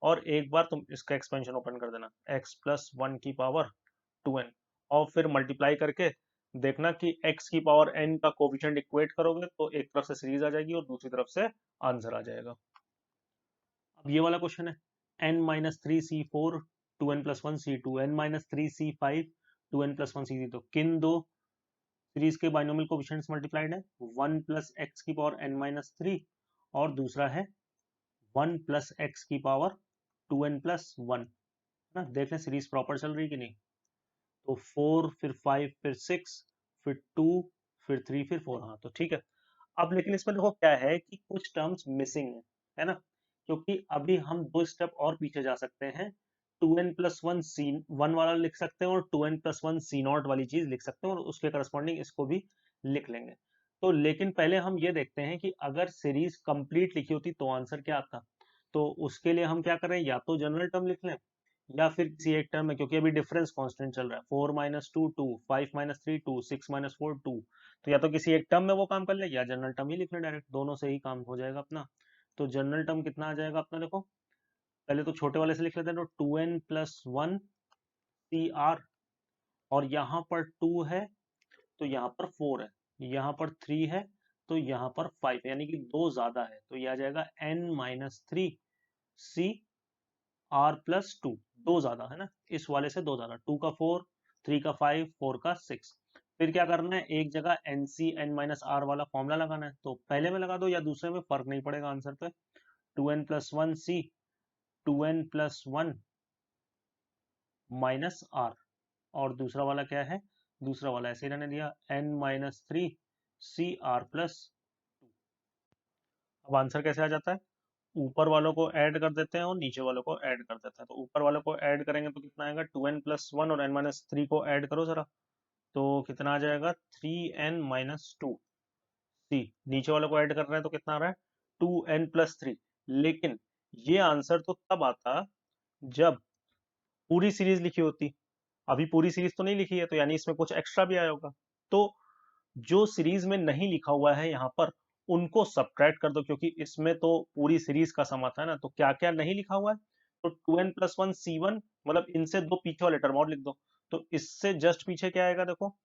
और एक बार तुम इसका एक्सपेंशन ओपन कर देना, x+1⁴2n, और फिर मल्टीप्लाई करके देखना कि x⁴n का कोफिशिएंट इक्वेट करोगे तो एक तरफ से सीरीज आ जाएगी और दूसरी तरफ से आंसर आ जाएगा। अब ये वाला क्वेश्चन है, n-3c4 2n+1c2 n-3c5 2n+1c3। तो किन दो सीरीज के बाइनोमियल कोफिशिएंट्स मल्टीप्लाइड है, 1 + x⁴n-3 और दूसरा है 1 + x⁴2n+1 ना। देख लें सीरीज प्रॉपर चल रही कि नहीं। तो 4 फिर 5 फिर 6 फिर 2 फिर 3 फिर 4, हाँ तो ठीक है। अब लेकिन इसमें देखो क्या है कि कुछ टर्म्स मिसिंग है ना, क्योंकि अभी हम 2 स्टेप और पीछे जा सकते हैं। 2n+1 वाला लिख सकते हैं और 2n+1 c0 वाली चीज लिख सकते हैं और उसके करस्पॉन्डिंग इसको भी लिख लेंगे। तो लेकिन पहले हम ये देखते हैं कि अगर सीरीज कंप्लीट लिखी होती तो आंसर क्या आता। तो उसके लिए हम क्या करें, या तो जनरल टर्म लिख लें या फिर किसी एक टर्म में, क्योंकि अभी डिफरेंस कांस्टेंट चल रहा है, 4 - 2 2, 5 - 3 2, 6 - 4 2। तो या तो किसी एक टर्म में वो काम कर ले या जनरल टर्म ही लिख ले डायरेक्ट, दोनों से ही काम हो जाएगा अपना। तो जनरल टर्म कितना आ जाएगा अपना, देखो पहले तो छोटे वाले से लिख लेते हैं, तो 2n+1 cr, और यहाँ पर 2 है तो यहाँ पर 4 है, यहाँ पर 3 है तो यहाँ पर 5 है, यानी कि 2 ज्यादा है, तो ये आ जाएगा n-3 cr+2। 2 ज्यादा है ना, इस वाले से 2 ज्यादा, 2 का 4, 3 का 5, 4 का 6। फिर क्या करना है, एक जगह NC n-r वाला फॉर्मूला लगाना है, तो पहले में लगा दो या दूसरे में, फर्क नहीं पड़ेगा आंसर पे। 2n+1c 2n+1 -r, और दूसरा वाला क्या है, दूसरा वाला ऐसे ही रहने दिया, n-3cr+2। अब आंसर कैसे आ जाता है, ऊपर वालों को ऐड कर देते हैं और नीचे वालों को ऐड कर देते हैं। तो ऊपर वालों को ऐड करेंगे तो कितना आएगा, 2n+1 और n-3 को ऐड करो जरा, तो कितना आ जाएगा, 3n-2 सी। नीचे वालों को ऐड कर रहे हैं तो कितना आ रहा है, 2n+3। लेकिन ये आंसर तो तब आता जब पूरी सीरीज लिखी होती, अभी पूरी सीरीज तो नहीं लिखी है, तो यानी इसमें कुछ एक्स्ट्रा भी आया होगा। तो जो सीरीज में नहीं लिखा हुआ है यहाँ पर उनको सब्ट्रैक्ट कर दो, क्योंकि इसमें तो पूरी सीरीज का सम आता है ना। तो क्या क्या नहीं लिखा हुआ है, तो 2n+1c1, मतलब इनसे दो पीछे वाले टर्म और लिख दो। तो इससे जस्ट पीछे क्या आएगा, देखो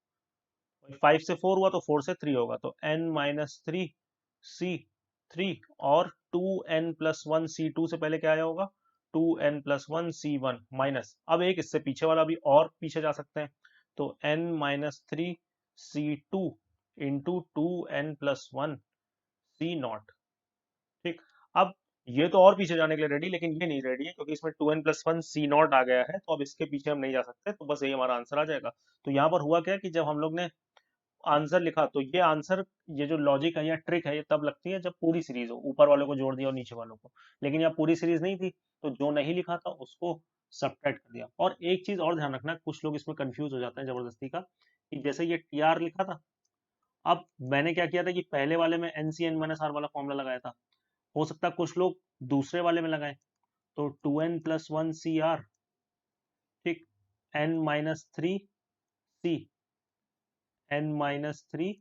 5 से 4 हुआ तो 4 से 3 होगा, तो n-3c3, और 2n+1c2 से पहले क्या आया होगा, 2n+1c1 माइनस, अब एक इससे पीछे वाला भी और पीछे जा सकते हैं, तो n-3c2 इंटू 2n+1c0। ठीक। अब ये तो और पीछे जाने के लिए रेडी, लेकिन ये नहीं रेडी है क्योंकि इसमें 2n+1c0 आ गया है, तो अब इसके पीछे हम नहीं जा सकते, तो बस यही हमारा आंसर आ जाएगा। तो यहाँ पर हुआ क्या कि जब हम लोग ने आंसर लिखा, तो ये आंसर, ये जो लॉजिक है या ट्रिक है, ये तब लगती है जब पूरी सीरीज हो, ऊपर वालों को जोड़ दिया और नीचे वालों को। लेकिन यहाँ पूरी सीरीज नहीं थी तो जो नहीं लिखा था उसको सब्ट्रैक्ट कर दिया। और एक चीज और ध्यान रखना, कुछ लोग इसमें कंफ्यूज हो जाते हैं जबरदस्ती का, कि जैसे ये टीआर लिखा था, अब मैंने क्या किया था कि पहले वाले में NCn-r वाला फॉर्मूला लगाया था, हो सकता है कुछ लोग दूसरे वाले में लगाए, तो 2n+1cr, ठीक, n-3c, n-3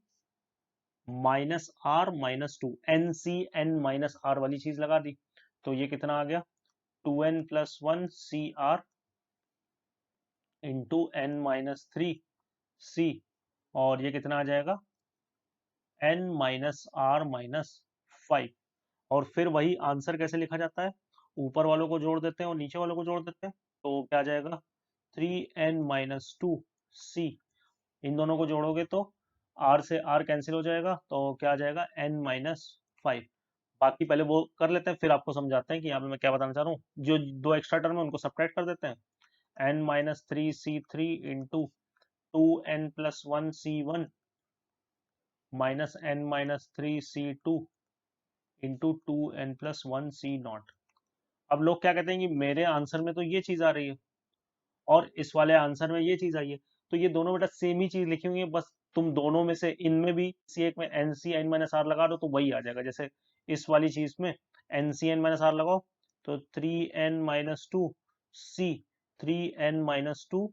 -r-2, NCn-r वाली चीज लगा दी, तो ये कितना आ गया, 2n+1cr इंटू n-3c, और ये कितना आ जाएगा, n-r-5। और फिर वही आंसर कैसे लिखा जाता है, ऊपर वालों को जोड़ देते हैं और नीचे वालों को जोड़ देते हैं, तो क्या आ जाएगा, 3n-2c, इन दोनों को जोड़ोगे तो r से r कैंसिल हो जाएगा, तो क्या आ जाएगा, n-5, बाकी पहले वो कर लेते हैं, फिर आपको समझाते हैं कि यहाँ पे मैं क्या बताना चाह रहा हूँ। जो दो एक्स्ट्रा टर्म है उनको सब्ट्रैक्ट कर देते हैं। n-3c3 into 2n+1c1 minus n-3c2 into 2n+1c0। अब लोग क्या कहते हैं कि मेरे आंसर में तो ये चीज आ रही है और इस वाले आंसर में ये चीज आई है, तो ये दोनों बेटा सेम ही चीज लिखी हुई है, बस तुम दोनों में से इनमें भी किसी एक में N C N minus R लगा दो तो वही आ जाएगा। जैसे इस वाली चीज में N C N minus R लगाओ तो 3n-2 c 3n-2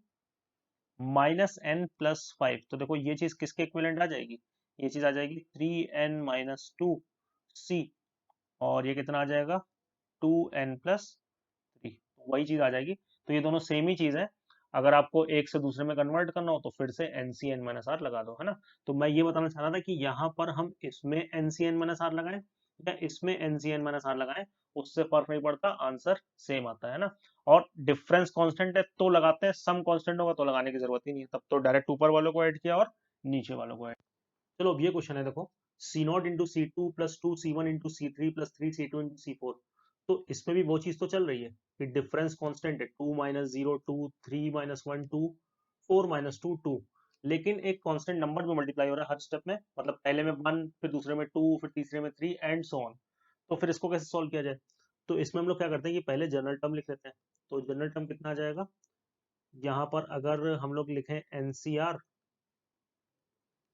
-n+5। तो देखो ये चीज किसके इक्विवेलेंट आ जाएगी, ये चीज आ जाएगी 3n-2 c, और ये कितना आ जाएगा 2n+3, वही चीज आ जाएगी। तो ये दोनों सेम ही चीज है। अगर आपको एक से दूसरे में कन्वर्ट करना हो तो फिर से NCn-r लगा दो, है ना। तो मैं ये बताना चाह रहा था कि यहाँ पर हम इसमें NCn-r लगाएं या इसमें NCn-r लगाएं, उससे फर्क नहीं पड़ता, आंसर सेम आता है ना। और डिफरेंस कांस्टेंट है तो लगाते हैं, सम कांस्टेंट होगा तो लगाने की जरूरत ही नहीं है, तब तो डायरेक्ट ऊपर वालों को ऐड किया और नीचे वालों को ऐड। चलो अब ये क्वेश्चन है, देखो C0 × C2 + 2C1 × C3 + 3C2 × C4। तो इसमें भी वो चीज तो चल रही है कि डिफरेंस कांस्टेंट है 2 - 0 2 3 - 1 2 4 - 2 2, लेकिन एक कांस्टेंट नंबर में मल्टीप्लाई हो रहा है हर स्टेप में, मतलब पहले में 1, फिर दूसरे में 2, फिर तीसरे में 3 एंड सो ऑन। तो फिर इसको कैसे सॉल्व किया जाए, तो इसमें हम लोग क्या करते हैं कि पहले जनरल टर्म लिख लेते हैं। तो जनरल टर्म कितना आ जाएगा, यहाँ पर अगर हम लोग लिखें NCR,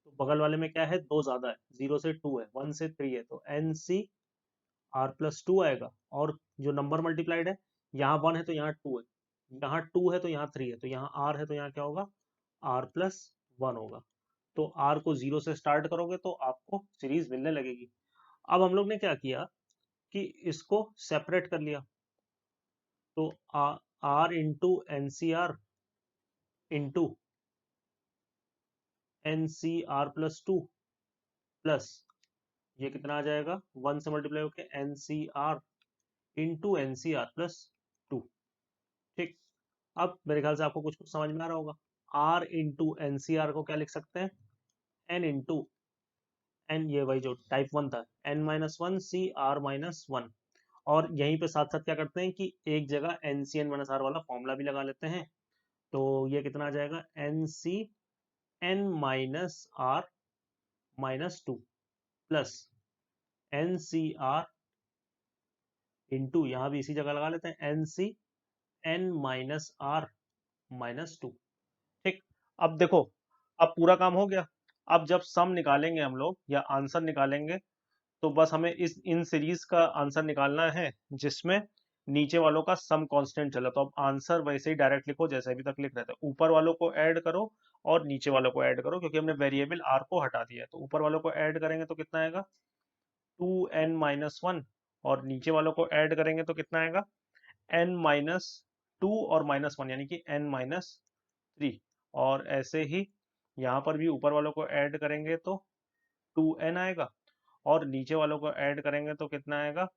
तो बगल वाले में क्या है, दो ज्यादा है, 0 से 2 है, 1 से 3 है, तो NCR+2 आएगा। और जो नंबर मल्टीप्लाइड है, यहाँ 1 है तो यहाँ 2 है, यहाँ 2 है तो यहाँ 3 है, तो यहाँ R है तो यहाँ क्या होगा, R+1 होगा। तो R को 0 से स्टार्ट करोगे तो आपको सीरीज मिलने लगेगी। अब हम लोग ने क्या किया कि इसको सेपरेट कर लिया, तो R into NCR into NCR+2 plus ये कितना आ जाएगा, 1 से मल्टीप्लाई होके NCR इंटू NCR+2। ठीक, अब मेरे ख्याल से आपको कुछ कुछ समझ में आ रहा होगा। R इंटू NCR को क्या लिख सकते हैं, N इंटू N, ये वही जो टाइप 1 था, N-1 CR-1। और यहीं पे साथ साथ क्या करते हैं कि एक जगह NCn-r वाला फॉर्मूला भी लगा लेते हैं। तो ये कितना आ जाएगा, NCn-r-2 प्लस NCR इंटू, यहाँ भी इसी जगह लगा लेते हैं, NCn-r-2। ठीक, अब देखो, अब पूरा काम हो गया। अब जब सम निकालेंगे हम लोग या आंसर निकालेंगे, तो बस हमें इस इन सीरीज का आंसर निकालना है जिसमें नीचे वालों का सम कांस्टेंट चला। तो अब आंसर वैसे ही डायरेक्ट लिखो जैसे अभी तक लिख रहे थे, ऊपर वालों को ऐड करो और नीचे वालों को ऐड करो, क्योंकि हमने वेरिएबल r को हटा दिया है। तो ऊपर वालों को ऐड करेंगे तो कितना आएगा, 2n-1, और नीचे वालों को ऐड करेंगे तो कितना आएगा, n-2 और -1, यानी कि n-3। और ऐसे ही यहाँ पर भी ऊपर वालों को ऐड करेंगे तो 2n आएगा, और नीचे वालों को ऐड करेंगे तो कितना आएगा,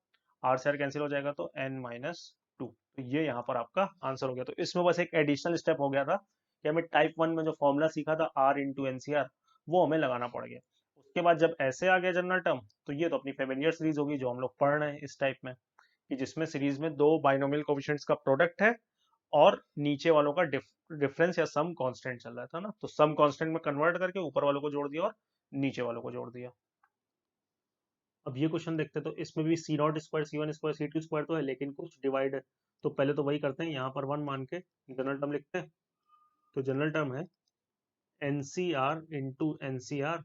r से r कैंसिल हो जाएगा तो n-2। तो ये यहाँ पर आपका आंसर हो गया। तो इसमें बस एक एडिशनल स्टेप हो गया था कि हमें टाइप 1 में जो फॉर्मूला सीखा था R इंटू NCR, वो हमें लगाना पड़ गया। उसके बाद जब ऐसे आ गया जनरल टर्म, तो ये तो अपनी फेमिलियर सीरीज होगी जो हम लोग पढ़ रहे हैं इस टाइप में, कि जिसमें सीरीज में दो बाइनोमियल कोएफिशिएंट्स का प्रोडक्ट है और नीचे वालों का डिफरेंस या सम कांस्टेंट चल रहा था ना, तो सम कांस्टेंट में कन्वर्ट करके ऊपर वालों को जोड़ दिया और नीचे वालों को जोड़ दिया। अब ये क्वेश्चन देखते हैं, तो इसमें भी C0 square C1 square C2 square तो है, लेकिन कुछ डिवाइड है। तो पहले तो वही करते हैं, यहाँ पर 1 मान के जनरल टर्म लिखते हैं। तो जनरल टर्म है NCR इंटू NCR,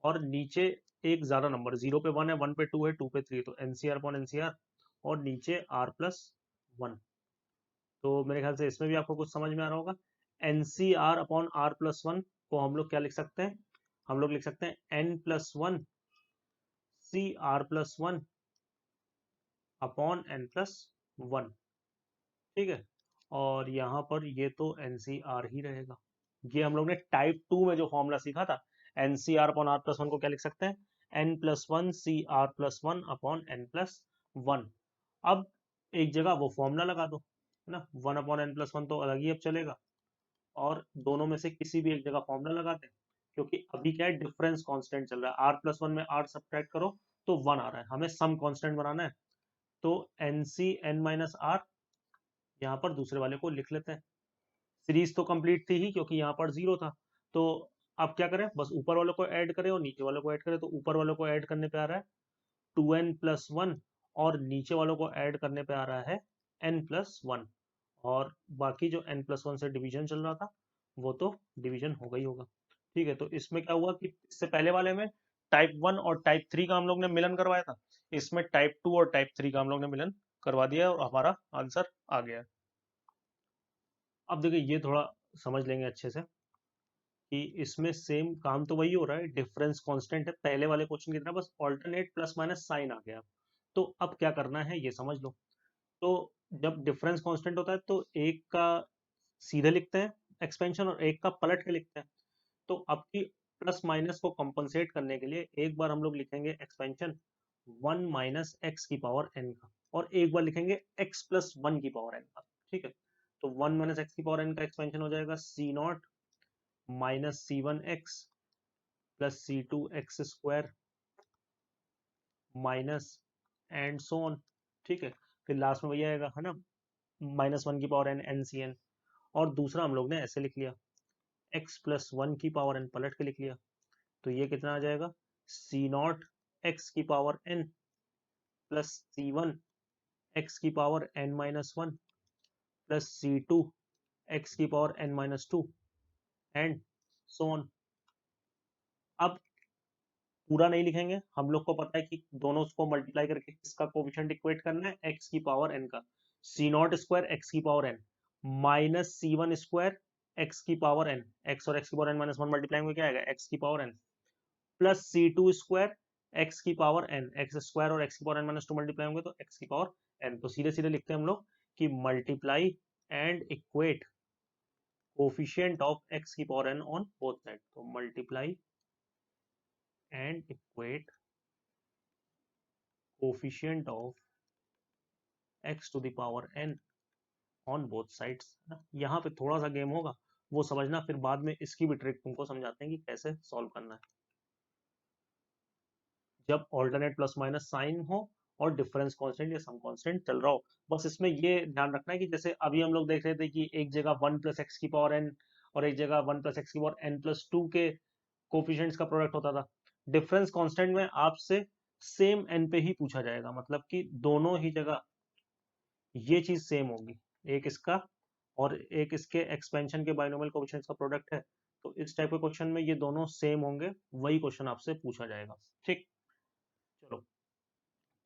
और नीचे एक ज्यादा नंबर, 0 पे 1 है, 1 पे 2 है, 2 पे 3 है, तो NCR अपॉन NCR, और नीचे R+1। तो मेरे ख्याल से इसमें भी आपको कुछ समझ में आ रहा होगा। NCR अपॉन R+1 को हम लोग क्या लिख सकते हैं, हम लोग लिख सकते हैं N+1 CR+1 अपॉन N+1। ठीक है, और यहाँ पर ये तो NCR ही रहेगा। ये हम लोग ने टाइप 2 में जो फॉर्मूला सीखा था, NCR अपॉन R+1 को क्या लिख सकते हैं, N+1 CR+1 अपॉन N+1। अब एक जगह वो फॉर्मूला लगा दो, है ना, 1 अपॉन N+1 तो अलग ही अब चलेगा, और दोनों में से किसी भी एक जगह फॉर्मूला लगा दें, क्योंकि अभी क्या है, डिफरेंस कांस्टेंट चल रहा है। R+1 में R सब्ट्रैक्ट करो तो 1 आ रहा है, हमें सम कांस्टेंट बनाना है, तो N C N minus R, यहाँ पर दूसरे वाले को लिख लेते हैं। सीरीज तो कंप्लीट थी ही क्योंकि यहाँ पर 0 था, तो अब क्या करें, बस ऊपर वाले को ऐड करें और नीचे वाले को ऐड करें। तो ऊपर वाले को ऐड करने पे आ रहा है 2n+1 और नीचे वालों को ऐड करने पे आ रहा है n+1, और बाकी जो n+1 से डिवीजन चल रहा था वो तो डिवीजन हो गई होगा। ठीक है, तो इसमें क्या हुआ कि इससे पहले वाले में टाइप 1 और टाइप 3 का हम लोग ने मिलन करवाया था, इसमें टाइप 2 और टाइप 3 का हम लोग ने मिलन करवा दिया है और हमारा आंसर आ गया है। अब देखिए ये थोड़ा समझ लेंगे अच्छे से कि इसमें सेम काम तो वही हो रहा है, डिफरेंस कांस्टेंट है पहले वाले क्वेश्चन की तरह, बस ऑल्टरनेट प्लस माइनस साइन आ गया। तो अब क्या करना है ये समझ लो। तो जब डिफरेंस कांस्टेंट होता है तो एक का सीधे लिखते हैं एक्सपेंशन और एक का पलट के लिखते हैं। तो अब की प्लस माइनस को कंपनसेट करने के लिए एक बार हम लोग लिखेंगे एक्सपेंशन 1 माइनस एक्स की पावर एन का, और एक बार लिखेंगे एक्स प्लस 1 की पावर एन का। ठीक है, तो 1 माइनस एक्स की पावर एन का एक्सपेंशन हो जाएगा C naught minus C one x plus C two x square minus and so on. ठीक है, फिर लास्ट में वही आएगा है ना, -1 की power N N C N. और दूसरा हम लोग ने ऐसे लिख लिया x+1 की पावर एन पलट के लिख लिया, तो ये कितना आ जाएगा सी नॉट एक्स की power n plus C one x की power N minus one plus C two x की power N minus two and so on. अब पूरा नहीं लिखेंगे, हम लोग को पता है कि दोनों को मल्टीप्लाई करके इसका कोफिशिएंट इक्वेट करना है एक्स की पावर एन का, सी नॉट स्क्वायर एक्स की power N minus C one square x की पावर एन, एक्स और एक्स की power N minus one multiply में क्या आएगा एक्स की power n, plus C two square x की पावर एन, एक्स स्क्वायर और एक्स की power N minus two multiply होंगे तो एक्स की पावर एन। तो सीधे सीधे लिखते हैं हम लोग कि multiply and equate coefficient of x की power n on both side. तो multiply and equate coefficient of x to the power n on both sides. यहाँ पे थोड़ा सा गेम होगा वो समझना, फिर बाद में इसकी भी ट्रिक तुमको समझाते हैं कि कैसे सॉल्व करना है जब ऑल्टरनेट प्लस माइनस साइन हो और डिफरेंस कांस्टेंट या सम कांस्टेंट चल रहा हो। बस इसमें ये ध्यान रखना है कि जैसे अभी हम लोग देख रहे थे कि एक जगह 1 प्लस एक्स की पावर एन और एक जगह 1 प्लस एक्स की पावर एन प्लस टू के कोफिशिएंट्स का प्रोडक्ट होता था, डिफरेंस कांस्टेंट में आपसे सेम एन पे ही पूछा जाएगा, मतलब कि दोनों ही जगह ये चीज सेम होगी, एक इसका और एक इसके एक्सपेंशन के बाइनोमियल कोएफिशिएंट्स का प्रोडक्ट है। तो इस टाइप के क्वेश्चन में ये दोनों सेम होंगे, वही क्वेश्चन आपसे पूछा जाएगा। ठीक, चलो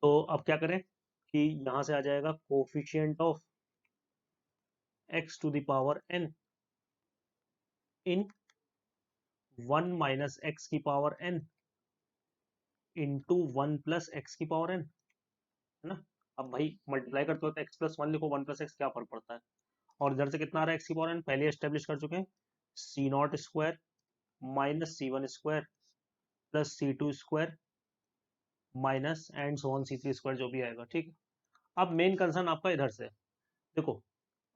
तो अब क्या करें कि यहां से आ जाएगा coefficient of x to the power n in 1 minus x की power n into 1 plus x की पावर एन, है ना। अब भाई मल्टीप्लाई करते हो तो एक्स प्लस वन लिखो, 1 प्लस एक्स क्या फर्क पड़ता है। और इधर से कितना आ रहा है एक्स की पावर एन, पहले एस्टेब्लिश कर चुके हैं, C not square minus C one square plus C two square minus and so on C three square जो भी आएगा। ठीक है, अब मेन कंसर्न आपका इधर से देखो,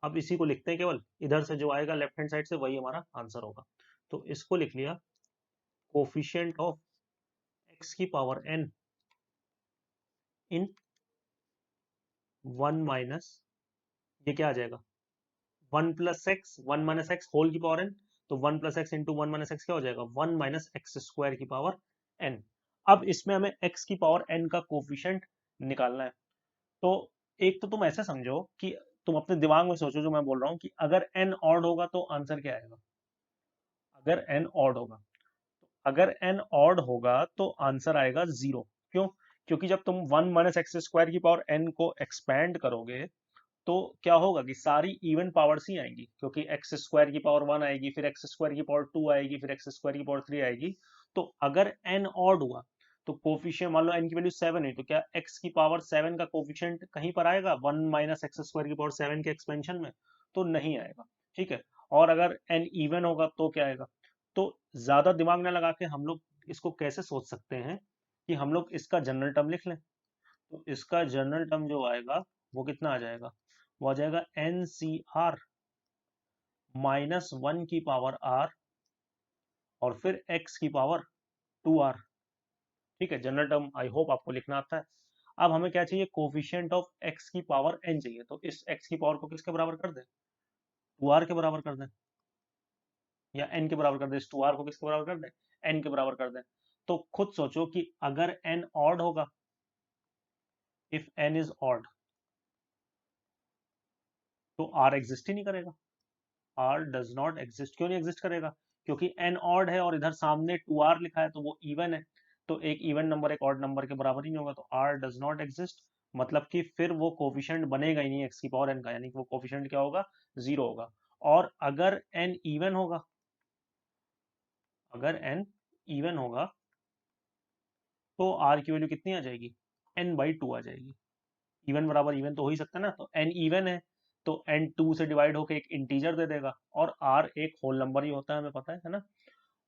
अब इसी को लिखते हैं, केवल इधर से जो आएगा लेफ्ट हैंड साइड से वही हमारा आंसर होगा। तो इसको लिख लिया कोफिशिएंट ऑफ एक्स की पावर एन इन 1 माइनस, ये क्या आ जाएगा 1 plus x 1 minus x whole की पावर एन, तो 1 plus x into 1 minus x क्या हो जाएगा 1 माइनस एक्स स्क्वायर की पावर एन। अब इसमें हमें एक्स की पावर एन का कोफिशिएंट निकालना है। तो एक तो तुम ऐसे समझो कि तुम अपने दिमाग में सोचो जो मैं बोल रहा हूँ कि अगर एन ऑड होगा तो आंसर क्या आएगा, अगर एन ऑड होगा, अगर एन ऑड होगा तो आंसर आएगा 0। क्यों, क्योंकि जब तुम 1 माइनस एक्स स्क्वायर की पावर एन को एक्सपैंड करोगे तो क्या होगा कि सारी इवन पावर्स ही आएंगी, क्योंकि एक्स स्क्वायर की पावर 1 आएगी, फिर एक्स स्क्वायर की पावर 2 आएगी, फिर एक्स स्क्वायर की पावर 3 आएगी। तो अगर एन ऑड हुआ तो कोफिशिएंट, मान लो एन की वैल्यू 7 है, तो क्या एक्स की पावर 7 का कोफिशिएंट कहीं पर आएगा 1 माइनस एक्स स्क्वायर की पावर 7 के एक्सपेंशन में, तो नहीं आएगा। ठीक है, और अगर एन इवन होगा तो क्या आएगा। तो ज्यादा दिमाग ना लगा के हम लोग इसको कैसे सोच सकते हैं कि हम लोग इसका जनरल टर्म लिख लें। तो इसका जनरल टर्म जो आएगा वो कितना आ जाएगा, वो आ जाएगा N C r minus one की पावर आर और फिर एक्स की पावर 2 आर। ठीक है, जनरल टर्म आई होप आपको लिखना आता है। अब हमें क्या चाहिए, कोफिशिएंट ऑफ एक्स की पावर एन चाहिए, तो इस एक्स की पावर को किसके बराबर कर दें, 2r के बराबर कर दें, या n के बराबर कर दें, इस 2r को किसके बराबर कर दें, n के बराबर कर दें। तो खुद सोचो कि अगर n ऑड होगा, इफ n इज ऑड, तो r एग्जिस्ट ही नहीं करेगा, r डज नॉट एग्जिस्ट। क्यों नहीं एग्जिस्ट करेगा, क्योंकि n ऑड है और इधर सामने 2r लिखा है, तो वो इवन है, तो एक इवन नंबर एक ऑड नंबर के बराबर ही नहीं होगा, तो r डज नॉट एग्जिस्ट। मतलब कि फिर वो कोफिशिएंट बनेगा ही नहीं x की पावर n का, यानी कि वो कोफिशिएंट क्या होगा, 0 होगा। और अगर n इवन होगा, अगर n इवन होगा, तो r की वैल्यू कितनी आ जाएगी, n/2 आ जाएगी। इवन बराबर इवन तो हो ही सकता है ना, तो n इवन है, तो n 2 से डिवाइड होकर एक इंटीजर दे देगा, और r एक होल नंबर ही होता है, हमें पता है ना।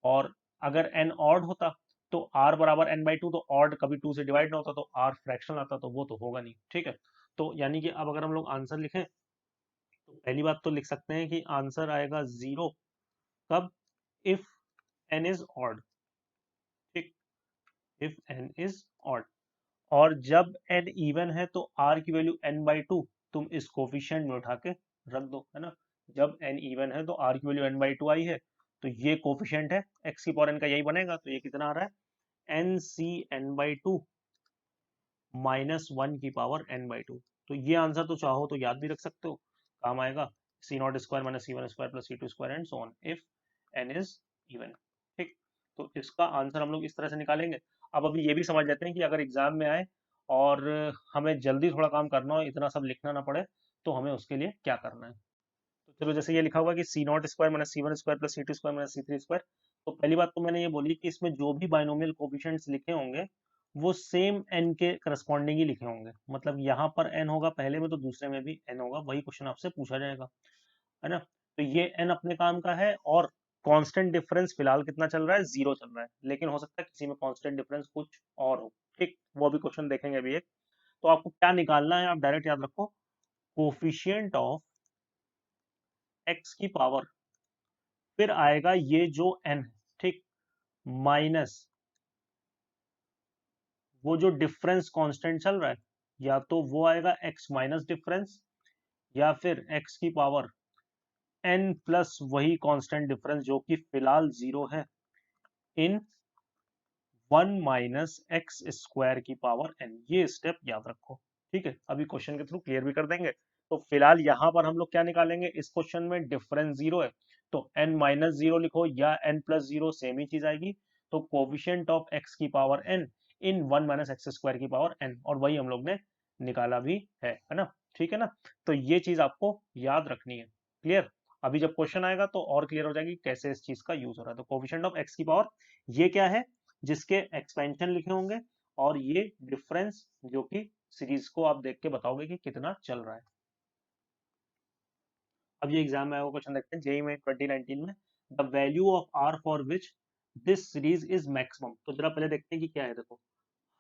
और अगर n ऑड होता, तो r बराबर n/2, तो ऑड कभी 2 से डिवाइड ना होता, तो r फ्रैक्शनल आता, तो वो तो होगा नहीं, ठीक है। तो यानी कि अब अगर हम लोग आंसर लिखें, तो पहली बात तो लिख सकते हैं कि आंसर आएगा 0 कब, इफ n इज ऑड, ठीक, इफ n इज ऑड। और जब n इवन है, तो r की वैल्यू n/2 तुम इस कोफिशिएंट में उठा के रख दो, है ना। जब n इवन है, तो r की वैल्यू n/2 आई है, तो ये कोफिशिएंट है x की पावर n का, यही बनेगा, तो ये कितना आ रहा है, nc n/2 -1 की पावर n/2। तो ये आंसर तो चाहो तो याद भी रख सकते हो, काम आएगा, c0² - c1² + c2² and so on if n is even, ठीक। तो इसका आंसर हम लोग इस तरह से निकालेंगे। अब अभी ये भी समझ लेते हैं कि अगर एग्जाम में आए और हमें जल्दी थोड़ा काम करना हो, इतना सब लिखना ना पड़े, तो हमें उसके लिए क्या करना है। तो चलो, जैसे ये लिखा हुआ है कि c0² - c1² + c2² - c3², तो पहली बात तो मैंने ये बोली कि इसमें जो भी बाइनोमियल कोफिशिएंट्स लिखे होंगे, वो सेम n के करस्पॉन्डिंग ही लिखे होंगे। मतलब यहाँ पर n होगा पहले में, तो दूसरे में भी n होगा, वही क्वेश्चन आपसे पूछा जाएगा, है ना। तो ये n अपने काम का है, और कांस्टेंट डिफरेंस फिलहाल कितना चल रहा है, 0 चल रहा है, लेकिन हो सकता है किसी में कांस्टेंट डिफरेंस कुछ और हो, ठीक, वो भी क्वेश्चन देखेंगे अभी एक। तो आपको क्या निकालना है, आप डायरेक्ट याद रखो, कोफिशिएंट ऑफ x की पावर, फिर आएगा ये जो n है, ठीक, माइनस वो जो डिफरेंस कांस्टेंट चल रहा है, या तो वो आएगा x माइनस डिफरेंस, या फिर x की पावर n प्लस वही कांस्टेंट डिफरेंस जो कि फिलहाल 0 है, इन 1 माइनस एक्स स्क्वायर की पावर n। ये स्टेप याद रखो, ठीक है, अभी क्वेश्चन के थ्रू क्लियर भी कर देंगे। तो फिलहाल यहाँ पर हम लोग क्या निकालेंगे, इस क्वेश्चन में डिफरेंस 0 है, तो n माइनस 0 लिखो या n प्लस 0, सेम ही चीज आएगी। तो कोफिशिएंट ऑफ x की power n in 1 minus x square की पावर n, और वही हम लोग ने निकाला भी है ना, ठीक है ना। तो ये चीज आपको याद रखनी है, क्लियर। अभी जब क्वेश्चन आएगा तो और क्लियर हो जाएगी कैसे इस चीज का यूज हो रहा है। तो कोफिशिएंट ऑफ x की पावर, ये क्या है, जिसके एक्सपेंशन लिखे होंगे, और ये डिफरेंस जो कि सीरीज को आप देख के बताओगे कि कितना चल रहा है। अब ये एग्जाम में आया क्वेश्चन देखते हैं, जेई में 2019 में, the value of r for which this series is maximum. तो जरा पहले देखते हैं कि क्या है। देखो,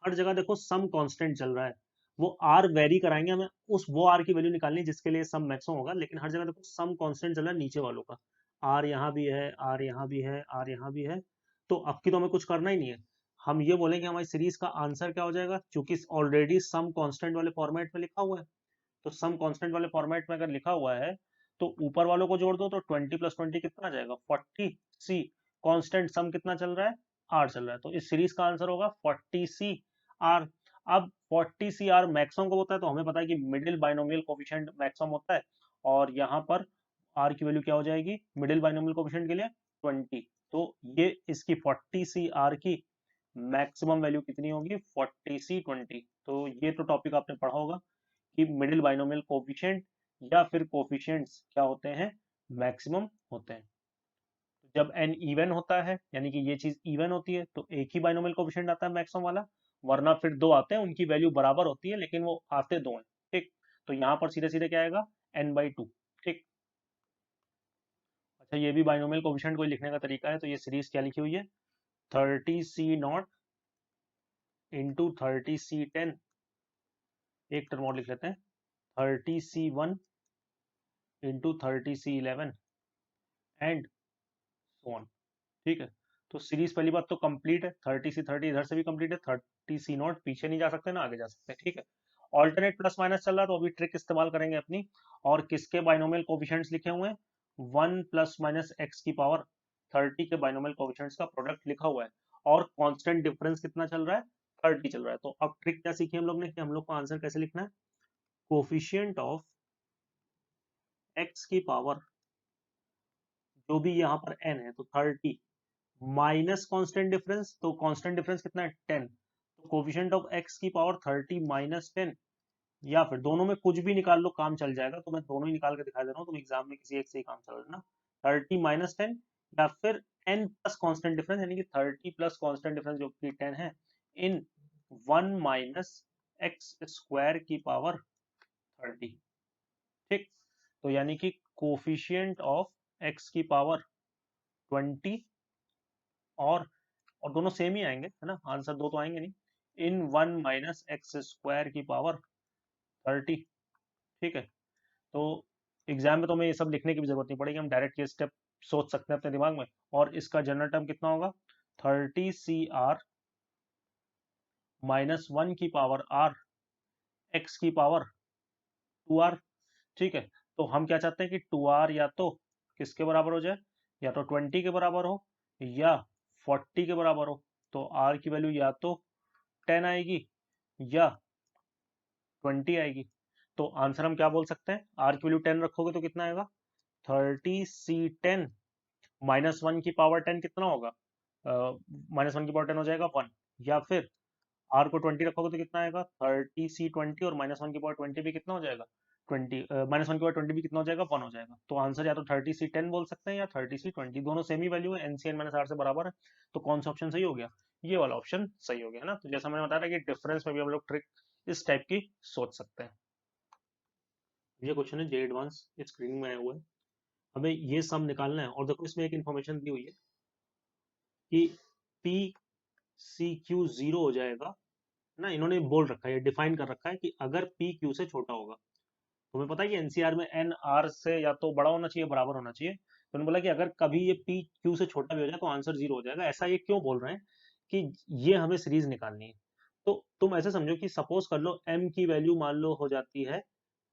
हर जगह देखो सम कांस्टेंट चल रहा है, वो आर वेरी कराएंगे हमें, उस वो आर की वैल्यू निकालनी है जिसके लिए सम मैक्सिमम होगा, लेकिन हर जगह देखो सम कांस्टेंट चल रहा है नीचे वालों का, आर यहाँ भी है, आर यहाँ भी है, आर यहाँ भी है। तो अब की तो हमें कुछ करना ही नहीं है, हम ये बोलेंगे कि हमारी सीरीज का आंसर क्या हो जाएगा, क्योंकि ऑलरेडी सम कांस्टेंट वाले फॉर्मेट में लिखा हुआ है। तो सम कांस्टेंट वाले फॉर्मेट में अगर लिखा हुआ है, तो ऊपर वालों को जोड़ दो, तो 20 + 20 कितना आ जाएगा, 40c। कांस्टेंट सम कितना चल रहा है, आर चल रहा है, तो इस सीरीज का आंसर होगा 40c आर। अब 40c आर मैक्सिमम को होता है, तो हमें पता है कि मिडिल बाइनोमियल कोफिशिएंट मैक्सिमम होता है, और यहाँ पर आर की वैल्यू क्या हो जाएगी मिडिल बाइनोमियल कोफिशिएंट के लिए, 20। तो ये इसकी 40c आर की मैक्सिमम वैल्यू कितनी होगी, 40c 20। तो ये तो टॉपिक आपने पढ़ा होगा कि मिडिल बाइनोमियल कोफिशिएंट या फिर कोफिशिएंट्स क्या होते हैं, मैक्सिमम होते हैं। जब n इवन होता है, यानी कि ये चीज इवन होती है, तो एक ही बाइनोमियल कोफिशिएंट आता है मैक्सिमम वाला, वरना फिर दो आते हैं, उनकी वैल्यू बराबर होती है, लेकिन वो आते दो हैं, ठीक। तो यहाँ पर सीधे सीधे क्या आएगा, n/2, ठीक। अच्छा, ये भी बाइनोमियल कोफिशिएंट को लिखने का तरीका है। तो ये सीरीज क्या लिखी हुई है, 30c0 इंटू 30c10, एक टर्म और लिख लेते हैं, 30c1 into 30c11 and so on, ठीक है। तो सीरीज पहली बात तो कंप्लीट है, 30C30 इधर से भी कंप्लीट है, 30C0 पीछे नहीं जा सकते ना आगे जा सकते हैं, ठीक है। ऑल्टरनेट प्लस माइनस चल रहा है तो अभी ट्रिक इस्तेमाल करेंगे अपनी, और किसके बाइनोमियल कोफिशिएंट्स लिखे हुए हैं, 1 प्लस माइनस एक्स की पावर 30 के बाइनोमियल कोफिशिएंट्स का प्रोडक्ट लिखा हुआ है, और कांस्टेंट डिफरेंस कितना चल रहा है, 30 चल रहा है। तो अब ट्रिक क्या सीखी हम लोग ने कि हम लोग को आंसर कैसे लिखना है, कोफिशिएंट ऑफ एक्स की पावर जो भी यहाँ पर n है तो 30 माइनस कांस्टेंट डिफरेंस, तो कांस्टेंट डिफरेंस कितना है 10, तो कोफिशिएंट ऑफ x की पावर 30 माइनस 10, या फिर दोनों में कुछ भी निकाल लो काम चल जाएगा, तो मैं दोनों ही निकाल के दिखा दे रहा हूँ, तुम एग्जाम में किसी एक से ही काम चल रहा है ना, 30 माइनस 10 या फिर n प्लस कांस्टेंट डिफरेंस, यानी कि 30 प्लस कांस्टेंट डिफरेंस जो कि 10 है, इन 1 माइनस एक्स स्क्वायर की पावर 30, ठीक। तो यानी कि कोफिशिएंट ऑफ x की पावर 20, और दोनों सेम ही आएंगे है ना, आंसर दो तो आएंगे नहीं, इन 1 माइनस एक्स स्क्वायर की पावर 30, ठीक है। तो एग्जाम में तो हमें ये सब लिखने की भी जरूरत नहीं पड़ेगी, हम डायरेक्ट ये स्टेप सोच सकते हैं अपने दिमाग में, और इसका जनरल टर्म कितना होगा, 30CR माइनस 1 की पावर R एक्स की पावर 2R, ठीक है। तो हम क्या चाहते हैं कि 2R या तो किसके बराबर हो जाए, या तो 20 के बराबर हो या 40 के बराबर हो, तो R की वैल्यू या तो 10 आएगी या 20 आएगी। तो आंसर हम क्या बोल सकते हैं, R की वैल्यू 10 रखोगे तो कितना आएगा, 30C10 माइनस 1 की पावर 10 कितना होगा, माइनस 1 की पावर 10 हो जाएगा 1, या फिर R को 20 रखोगे तो कितना आएगा, 30C20 और माइनस 1 की पावर 20 भी कितना हो जाएगा, 20, माइनस 1 की पावर 20 भी कितना हो जाएगा, 1 हो जाएगा। तो आंसर या तो 30C10 बोल सकते हैं या 30C20, दोनों सेम ही वैल्यू है, NC n माइनस R से बराबर है, तो कौन सा ऑप्शन सही हो गया, ये वाला ऑप्शन सही हो गया है ना। तो जैसा मैंने बताया कि डिफरेंस में भी हम लोग ट्रिक इस टाइप की सोच सकते हैं। ये क्वेश्चन है जे एडवांस, स्क्रीन में आया हुआ है, हमें ये सम निकालना है, और देखो इसमें एक इन्फॉर्मेशन दी हुई है कि पी सी क्यू जीरो हो जाएगा ना, इन्होंने बोल रखा है, डिफाइन कर रखा है कि अगर पी क्यू से छोटा होगा, तुम्हें पता है कि एनसीआर में एन आर से या तो बड़ा होना चाहिए बराबर होना चाहिए, तो उन्होंने बोला कि अगर कभी ये पी क्यू से छोटा भी हो जाए तो आंसर जीरो हो जाएगा। ऐसा ये क्यों बोल रहे हैं कि ये हमें सीरीज निकालनी है, तो तुम ऐसे समझो कि सपोज कर लो एम की वैल्यू मान लो हो जाती है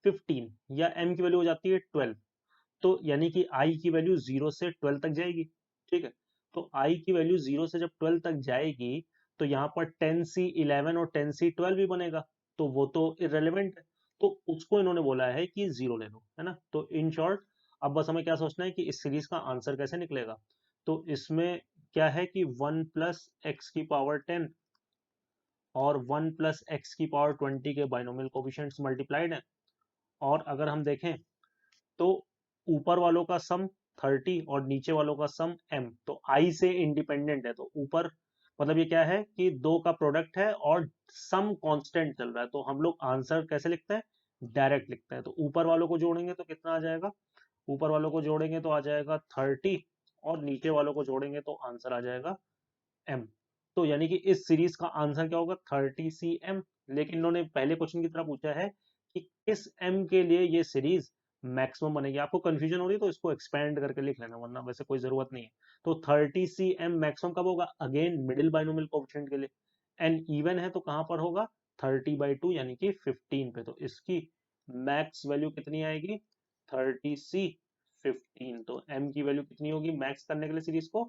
15 या एम की वैल्यू हो जाती है 12, तो यानी कि आई की वैल्यू 0 से 12 तक जाएगी, ठीक है। तो आई की वैल्यू 0 से जब 12 तक जाएगी तो यहाँ पर 10C11 और 10C12 भी बनेगा, तो वो तो इररेलेवेंट है, तो उसको इन्होंने बोला है कि जीरो ले लो, है ना। तो इन शॉर्ट अब बस हमें क्या सोचना है कि इस सीरीज का आंसर कैसे निकलेगा, तो इसमें क्या है कि 1 प्लस एक्स की पावर 10 और 1 प्लस एक्स की पावर 20 के बाइनोमियल कोफिशिएंट्स मल्टीप्लाइड है, और अगर हम देखें तो ऊपर वालों का सम 30 और नीचे वालों का सम m, तो i से इंडिपेंडेंट है, तो ऊपर मतलब ये क्या है कि दो का प्रोडक्ट है और सम कांस्टेंट चल रहा है, तो हम लोग आंसर कैसे लिखते हैं, डायरेक्ट लिखते हैं। तो ऊपर वालों को जोड़ेंगे तो कितना आ जाएगा, ऊपर वालों को जोड़ेंगे तो आ जाएगा 30, और नीचे वालों को जोड़ेंगे तो आंसर आ जाएगा m। तो यानी कि इस सीरीज का आंसर क्या होगा, 30CM। लेकिन इन्होंने पहले क्वेश्चन की तरह पूछा है कि किस m के लिए ये सीरीज मैक्सिमम बनेगी। आपको कंफ्यूजन हो रही है तो इसको एक्सपेंड करके लिख लेना, वरना वैसे कोई जरूरत नहीं है। तो 30CM मैक्सिमम कब होगा, अगेन मिडिल बाइनोमियल कोएफिशिएंट के लिए, एन इवन है तो कहां पर होगा, 30/2 यानी कि 15 पे, तो इसकी मैक्स वैल्यू कितनी आएगी, 30C15। तो m की वैल्यू कितनी होगी मैक्स करने के लिए सीरीज को,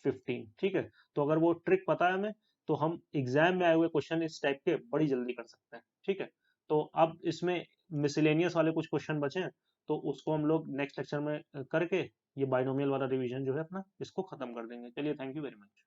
15, ठीक है। तो अगर वो ट्रिक पता है हमें तो हम एग्जाम में आए हुए क्वेश्चन इस टाइप के बड़ी जल्दी कर सकते हैं, ठीक है। तो अब इसमें मिसलेनियस वाले कुछ क्वेश्चन बचे हैं, तो उसको हम लोग नेक्स्ट लेक्चर में करके ये बाइनोमियल वाला रिवीजन जो है अपना इसको खत्म कर देंगे। चलिए, थैंक यू वेरी मच।